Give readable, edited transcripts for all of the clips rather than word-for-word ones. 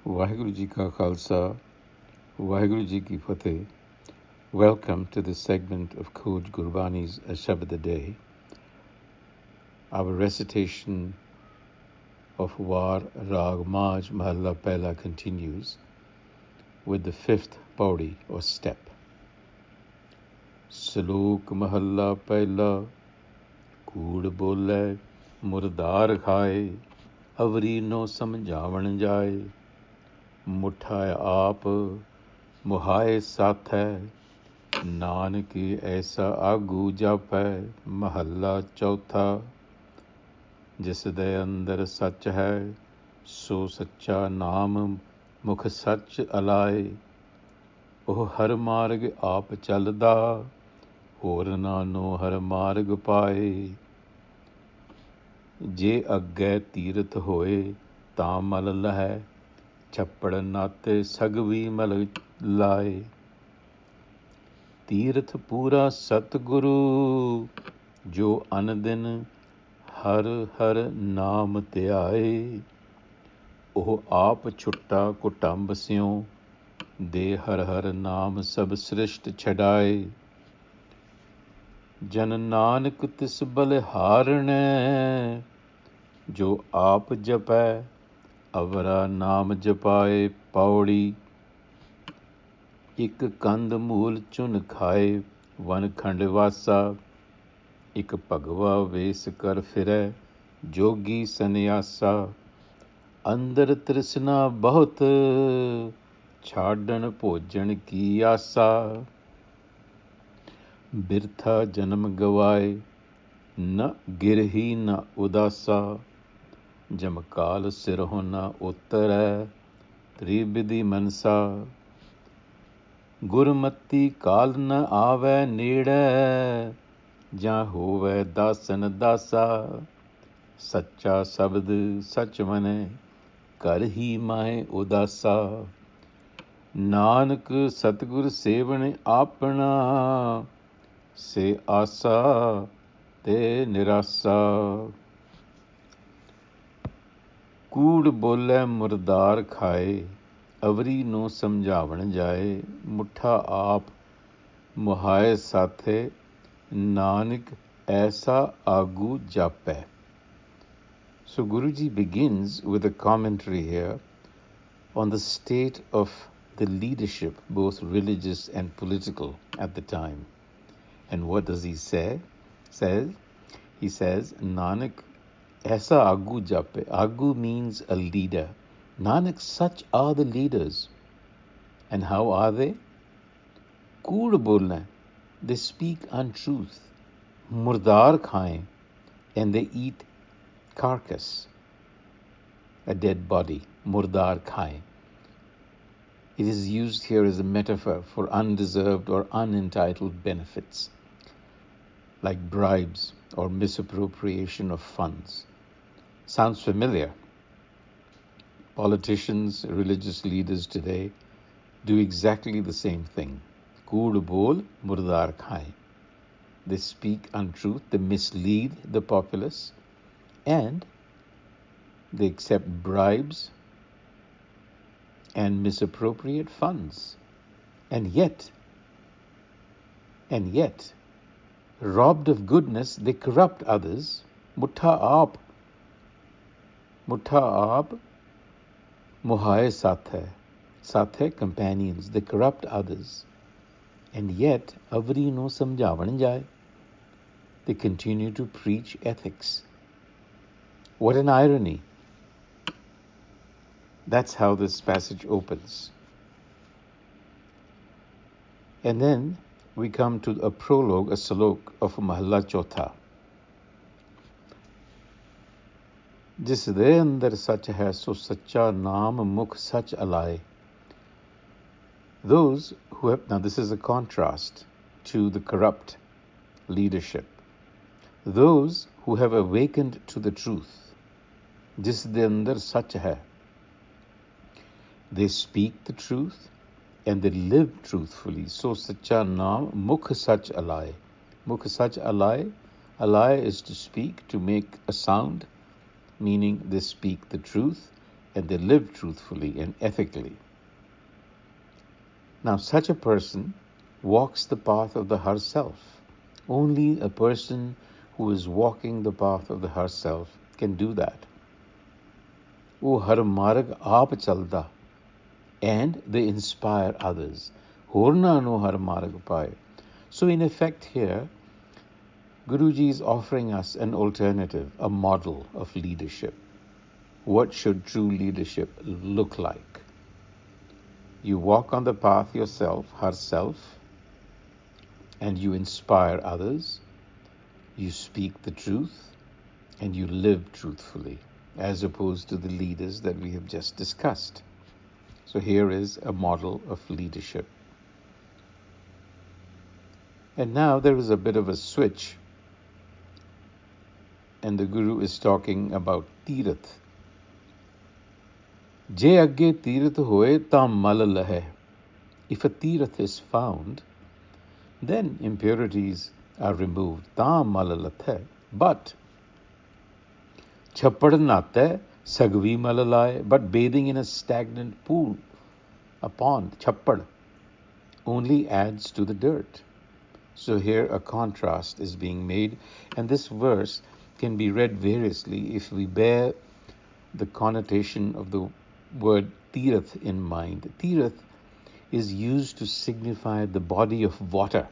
Waheguru Ji Ka Khalsa, Waheguru Ji Ki Fateh. Welcome to this segment of Code Gurbani's a-sabad-a-day. Our recitation of War Rag Maj Mahalla Pehla continues with the fifth pauri or step. Salok Mahalla Pehla, Kur Bol Murdar Khai, Avri no samjhavan jaye, Mutha aap Muhaye sathai, Nanak ਐਸਾ ਆਗੂ ਜਾਪੈ। ਮਹੱਲਾ ਚੌਥਾ। ਜਿਸ ਦੇ ਅੰਦਰ ਸੱਚ ਹੈ ਸੋ ਸੱਚਾ ਨਾਮ ਮੁਖ ਸੱਚ ਅਲਾਏ। ਉਹ ਹਰ ਮਾਰਗ ਆਪ ਚੱਲਦਾ ਹੋਰ ਨਾਨੋ ਹਰ ਮਾਰਗ ਪਾਏ। ਜੇ ਅੱਗੇ ਤੀਰਥ ਹੋਏ ਤਾਂ ਮਲ ਲਹੈ, ਛੱਪੜ ਨਾਤੇ ਸਗਵੀ ਮਲ ਲਾਏ। ਤੀਰਥ ਪੂਰਾ ਸਤਿਗੁਰੂ ਜੋ ਅਨ ਦਿਨ ਹਰ ਹਰ ਨਾਮ ਧਿਆਏ। ਉਹ ਆਪ ਛੁੱਟਾ ਕੁਟੰਬ ਸਿਉ ਦੇ ਹਰ ਹਰ ਨਾਮ ਸਭ ਸ੍ਰਿਸ਼ਟ ਛਡਾਏ। ਜਨ ਨਾਨਕ ਤਿਸ ਬਲਿਹਾਰਣੈ ਜੋ ਆਪ ਜਪੈ ਅਵਰਾ ਨਾਮ ਜਪਾਏ। ਪੌੜੀ। ਇੱਕ ਕੰਦ ਮੂਲ ਚੁਨ ਖਾਏ ਵਨ ਖੰਡ ਵਾਸਾ। ਇੱਕ ਭਗਵਾ ਵੇਸ ਕਰ ਫਿਰੈ ਜੋਗੀ ਸੰਨਿਆਸਾ। ਅੰਦਰ ਤ੍ਰਿਸ਼ਨਾ ਬਹੁਤ ਛਾਡਣ ਭੋਜਨ ਕੀ ਆਸਾ। ਬਿਰਥਾ ਜਨਮ ਗਵਾਏ ਨ ਗਿਰਹੀ ਨ ਉਦਾਸਾ। ਜਮਕਾਲ ਸਿਰਹੁ ਨ ਉਤਰੈ ਤ੍ਰਿਬਿਧਿ ਮਨਸਾ। ਗੁਰਮਤੀ ਕਾਲ ਨ ਆਵੈ ਨੇੜੈ ਜਾਂ ਹੋਵੈ ਦਾਸਨ ਦਾਸਾ। ਸੱਚਾ ਸ਼ਬਦ ਸਚ ਮਨੈ ਘਰ ਹੀ ਮਾਹੇ ਉਦਾਸਾ। ਨਾਨਕ ਸਤਿਗੁਰ ਸੇਵਨ ਆਪਣਾ ਸੇ ਆਸਾ ਤੇ ਨਿਰਾਸਾ। ਕੂੜ ਬੋਲੇ ਮੁਰਦਾਰ ਖਾਏ ਅਵਰੀ ਨੂੰ ਸਮਝਾਵਣ ਜਾਏ। ਮੁੱਠਾ ਆਪ ਮੁਹਾਏ ਸਾਥੇ ਨਾਨਕ ਐਸਾ ਆਗੂ ਜਾਪੈ। So Guruji begins with a commentary here on the state of the leadership, both religious and political, at the time. And what does he say? He says, Nanak aisa agu jape. Agu means a leader. Nanak, such are the leaders. And how are they? Kur bolna, they speak untruth. Murdar khai, and they eat carcass, a dead body. Murdar khai. It is used here as a metaphor for undeserved or unentitled benefits, like bribes or misappropriation of funds. Sounds familiar? Politicians, religious leaders today do exactly the same thing. Kur Bol Murdar Khai. They speak untruth, they mislead the populace, and they accept bribes and misappropriate funds. And yet, robbed of goodness, they corrupt others. Mutha aap muhaye sathai, companions, they corrupt others. And yet, avri no samjhavan jaye, they continue to preach ethics. What an irony. That's how this passage opens. And then we come to a prologue, a salok of Mahalla Chotha. जिस दे अंदर सच है सो सच्चा नाम मुख सच अलाए. Those who have, now this is a contrast to the corrupt leadership. Those who have awakened to the truth, जिस दे अंदर सच है, they speak the truth and they live truthfully. So saccha naam mukh sach alai. Mukh sach alai. Alai is to speak, to make a sound, meaning they speak the truth, and they live truthfully and ethically. Now, such a person walks the path of the Har Self. Only a person who is walking the path of the Har Self can do that. O Har Marg Aap Chalda, and they inspire others. Horna no Har Marg Paye. So in effect here, Guruji is offering us an alternative, a model of leadership. What should true leadership look like? You walk on the path yourself, Har Self, and you inspire others. You speak the truth, and you live truthfully, as opposed to the leaders that we have just discussed. So here is a model of leadership. And now there is a bit of a switch, and the Guru is talking about Tirath. Je agge Tirath hoye ta mal lahe. If a Tirath is found, then impurities are removed. Ta mal lahe. But Chappad nate sagvi mal laye. But bathing in a stagnant pool, a pond, chappad, only adds to the dirt. So here a contrast is being made, and this verse can be read variously if we bear the connotation of the word tirath in mind. Tirath is used to signify the body of water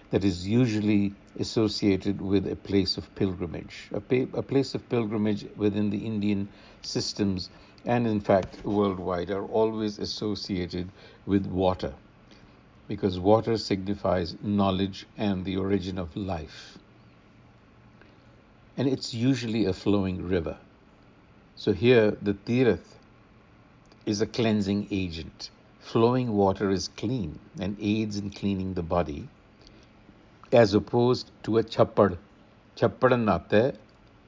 that is usually associated with a place of pilgrimage. A place of pilgrimage within the Indian systems and in fact worldwide are always associated with water, because water signifies knowledge and the origin of life. And it's usually a flowing river. So here the tirath is a cleansing agent. Flowing water is clean and aids in cleaning the body, as opposed to a chappad. Chappadanate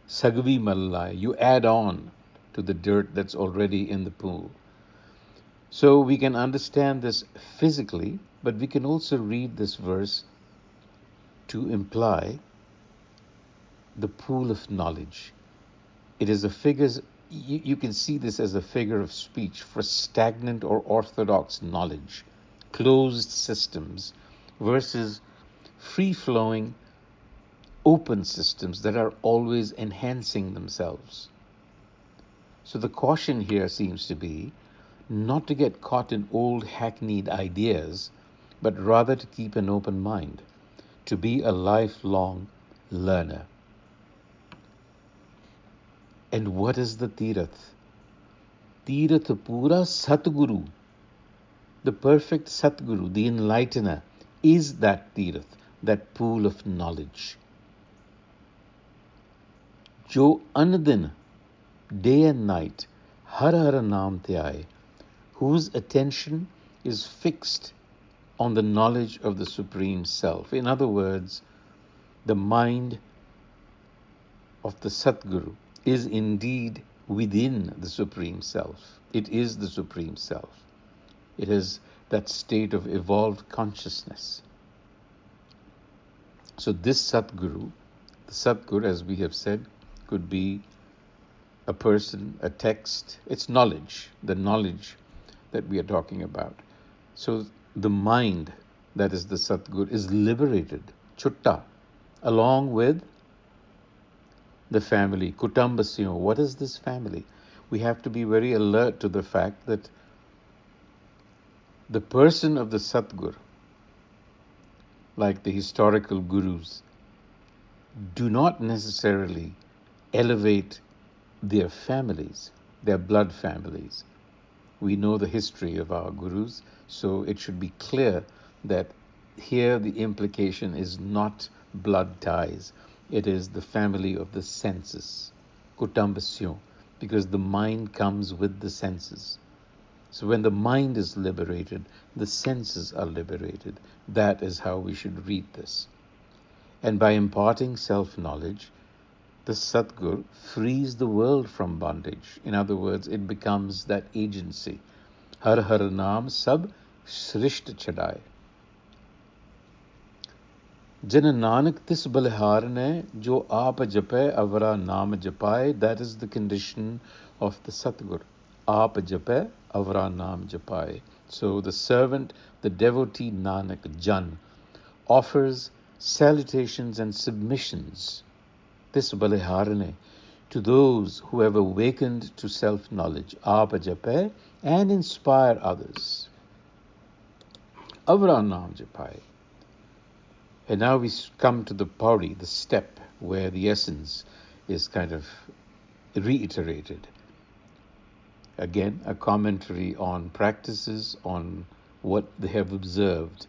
sagvi mallai. You add on to the dirt that's already in the pool. So we can understand this physically, but we can also read this verse to imply the pool of knowledge. It is a figure, you can see this as a figure of speech for stagnant or orthodox knowledge, closed systems, versus free-flowing, open systems that are always enhancing themselves. So the caution here seems to be not to get caught in old hackneyed ideas, but rather to keep an open mind, to be a lifelong learner. And what is the Tirath? Tirath Pura Satguru, the perfect Satguru, the enlightener, is that Tirath, that pool of knowledge. Jo Anadin, day and night, Har Har Naam Tyai, whose attention is fixed on the knowledge of the Supreme Self. In other words, the mind of the Satguru is indeed within the Supreme Self. It is the Supreme Self. It is that state of evolved consciousness. So this Satguru, the Satguru, as we have said, could be a person, a text. It's knowledge, the knowledge that we are talking about. So the mind, that is the Satguru, is liberated, chutta, along with the family, Kutambasyo. What is this family? We have to be very alert to the fact that the person of the Satguru, like the historical gurus, do not necessarily elevate their families, their blood families. We know the history of our gurus, so it should be clear that here the implication is not blood ties. It is the family of the senses, Kutambasyo, because the mind comes with the senses. So when the mind is liberated, the senses are liberated. That is how we should read this. And by imparting self-knowledge, the Satguru frees the world from bondage. In other words, it becomes that agency. Har Har Naam Sab Srisht Chadai. Jan Nanak tis balihar ne jo aap jape avra naam japaye. That is the condition of the Satguru. aap jape, avra naam japaye. So the servant, the devotee Nanak Jan, offers salutations and submissions, this baliharane, to those who have awakened to self-knowledge, aap jape, and inspire others. Avra naam japaye. And now we come to the pauri, the step, where the essence is kind of reiterated. Again, a commentary on practices, on what they have observed.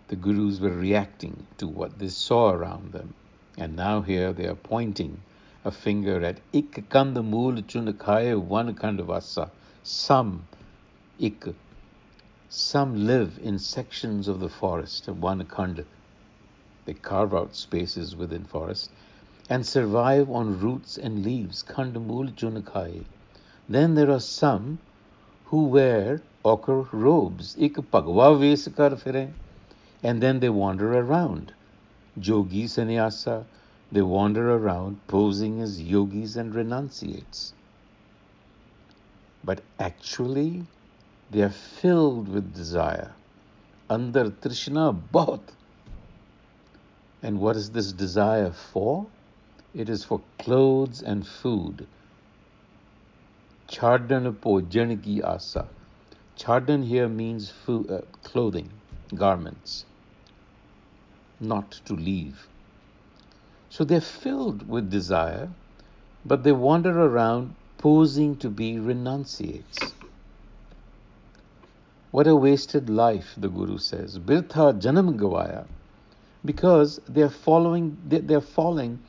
The gurus were reacting to what they saw around them. And now here they are pointing a finger at ik kand mool chun khaye one kand vasa. Some live in sections of the forest, one kand. They carve out spaces within forest and survive on roots and leaves. Khand mool chun khaye. Then there are some who wear ochre robes. Ik pagwa ves kar phire. And then they wander around. Jogi sannyasa, they wander around posing as yogis and renunciates. But actually, they are filled with desire. Andar trishna bahut. And what is this desire for? It is for clothes and food. Chardan pojan ki asa. Chardan here means food, clothing, garments, not to leave. So they're filled with desire, but they wander around posing to be renunciates. What a wasted life, the Guru says. Birtha janam gavaya. Because they're falling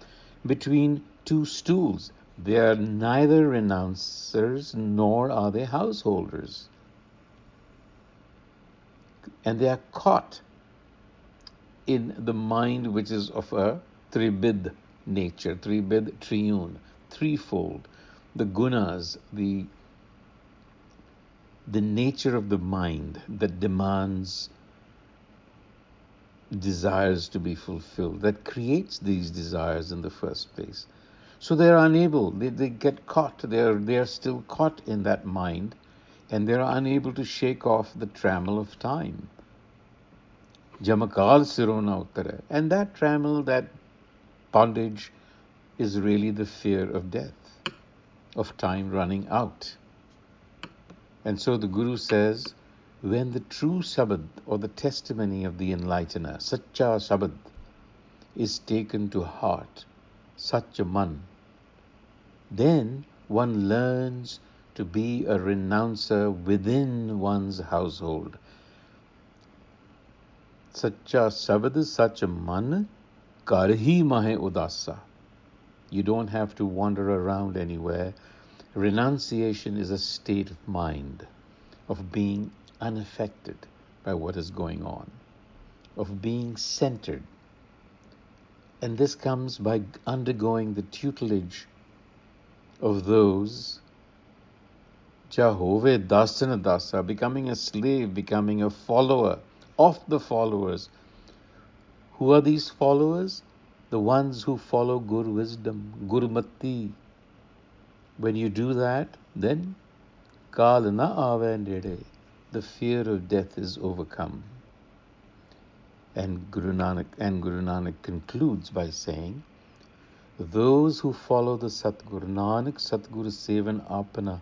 between two stools. They are neither renouncers nor are they householders. And they are caught in the mind which is of a tribid nature, tribid triune, threefold. The gunas, the nature of the mind that demands desires to be fulfilled, that creates these desires in the first place. So they are unable, they get caught, they are still caught in that mind, and they are unable to shake off the trammel of time. Jamakal sirona uttara. And that trammel, that bondage, is really the fear of death, of time running out. And so the Guru says, when the true sabad, or the testimony of the enlightener, sacha sabad, is taken to heart, sacha man, then one learns to be a renouncer within one's household. Sacha sabad, sacha man, karhi mahe udasa. You don't have to wander around anywhere. Renunciation is a state of mind, of being unaffected by what is going on, of being centered. And this comes by undergoing the tutelage of those Jahove Dasana Dasa, becoming a slave, becoming a follower of the followers. Who are these followers? The ones who follow Guru wisdom, Gurumati. When you do that, then Kal na ave nede, the fear of death is overcome. And Guru Nanak concludes by saying, those who follow the Satguru, Nanak Satguru Sevan Apana,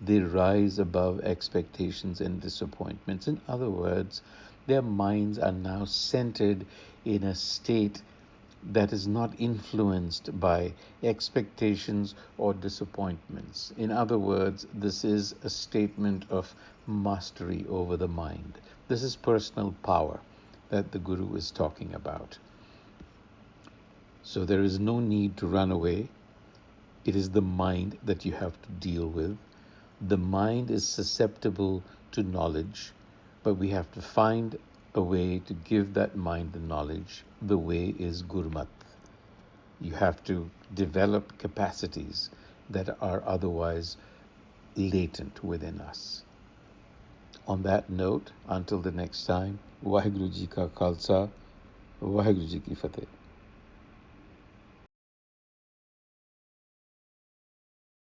they rise above expectations and disappointments. In other words, their minds are now centered in a state that is not influenced by expectations or disappointments. In other words, this is a statement of mastery over the mind. This is personal power that the Guru is talking about. So there is no need to run away. It is the mind that you have to deal with. The mind is susceptible to knowledge, but we have to find a way to give that mind the knowledge. The way is Gurmat. You have to develop capacities that are otherwise latent within us. On that note, until the next time, Vaheguru Ji Ka Khalsa, Vaheguru Ji Ki Fateh.